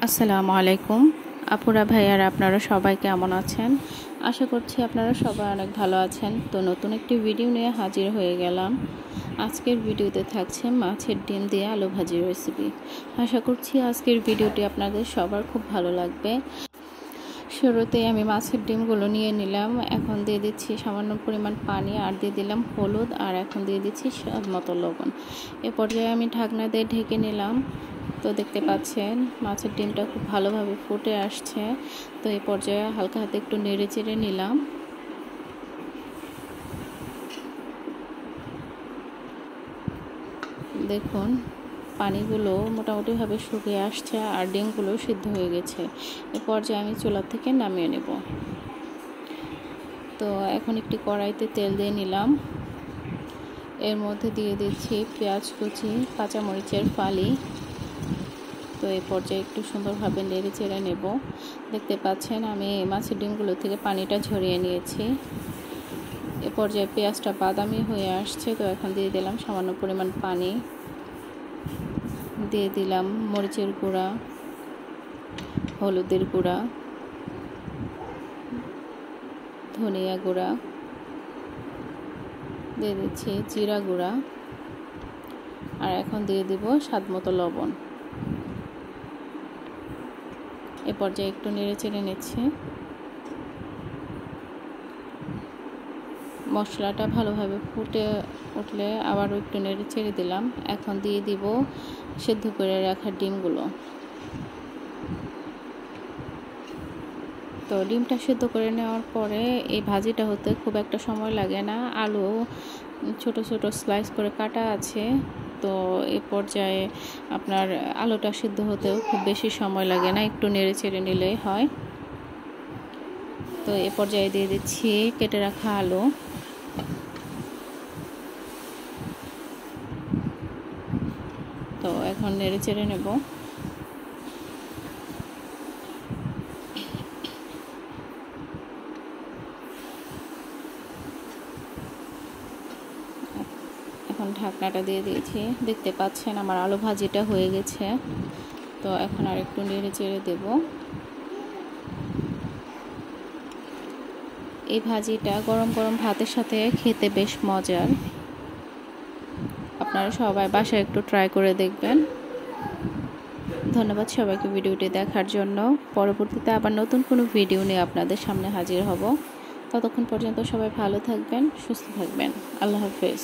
আসসালামু আলাইকুম আপুরা ভাইয়ারা, আপনারা সবাই কেমন আছেন? আশা করছি আপনারা সবাই অনেক ভালো আছেন। তো নতুন একটি ভিডিও নিয়ে হাজির হয়ে গেলাম। আজকের ভিডিওতে থাকছে মাছের ডিম দিয়ে আলু ভাজির রেসিপি। আশা করছি আজকের ভিডিওটি আপনাদের সবার খুব ভালো লাগবে। শুরুতেই আমি মাছের ডিমগুলো নিয়ে নিলাম। এখন দিয়ে দিচ্ছি সামান্য পরিমাণ পানি, আর দিয়ে দিলাম হলুদ, আর এখন দিয়ে দিচ্ছি স্বাদ মতো লবণ। এ পর্যায়ে আমি ঢাকনা দিয়ে ঢেকে নিলাম। তো দেখতে পাচ্ছেন মাছের ডিমটা খুব ভালোভাবে ফুটে আসছে। তো এই পর্যায়ে হালকা হাতে একটু নেড়ে চেড়ে নিলাম। দেখুন পানিগুলো মোটামুটিভাবে শুকিয়ে আসছে, আর ডিমগুলো সিদ্ধ হয়ে গেছে। এই পর্যায়ে আমি চুলা থেকে নামিয়ে নেব। তো এখন একটি কড়াইতে তেল দিয়ে নিলাম। এর মধ্যে দিয়ে দিচ্ছি পেঁয়াজ কুচি, কাঁচামরিচের ফালি। তো এই পর্যায়ে একটু সুন্দরভাবে নেড়ে চেড়ে নেব। দেখতে পাচ্ছেন আমি মাছের ডিমগুলো থেকে পানিটা ঝরিয়ে নিয়েছি। এ পর্যায়ে পেঁয়াজটা বাদামি হয়ে আসছে। তো এখন দিয়ে দিলাম সামান্য পরিমাণ পানি, দিয়ে দিলাম মরিচের গুঁড়া, হলুদের গুঁড়া, ধনিয়া গুঁড়া, দিয়ে দিচ্ছি জিরা গুঁড়া, আর এখন দিয়ে দিব স্বাদ মতো লবণ। এ পর্যায়ে একটু নেড়ে চেড়ে নিচ্ছি। মশলাটা ভালোভাবে ফুটে উঠলে আবারও একটু নেড়ে চেড়ে দিলাম। এখন দিয়ে দিব সেদ্ধ করে রাখা ডিমগুলো। তো ডিমটা সেদ্ধ করে নেওয়ার পরে এই ভাজিটা হতে খুব একটা সময় লাগে না। আলু ছোট ছোট স্লাইস করে কাটা আছে। তো এই পর্যায়ে আপনার আলুটা সিদ্ধ হতেও খুব বেশি সময় লাগে না, একটু নেড়ে চেড়ে নিলেই হয়। তো এ পর্যায়ে দিয়ে দিচ্ছি কেটে রাখা আলু। তো এখন নেড়ে চেড়ে নেব। এখন ঢাকনাটা দিয়ে দিয়েছি। দেখতে পাচ্ছেন আমার আলু ভাজিটা হয়ে গেছে। তো এখন আর একটু নেড়ে চেড়ে দেব। এই ভাজিটা গরম গরম ভাতের সাথে খেতে বেশ মজার। আপনারা সবাই বাসায় একটু ট্রাই করে দেখবেন। ধন্যবাদ সবাইকে ভিডিওটি দেখার জন্য। পরবর্তীতে আবার নতুন কোনো ভিডিও নিয়ে আপনাদের সামনে হাজির হব। ততক্ষণ পর্যন্ত সবাই ভালো থাকবেন, সুস্থ থাকবেন। আল্লাহ হাফেজ।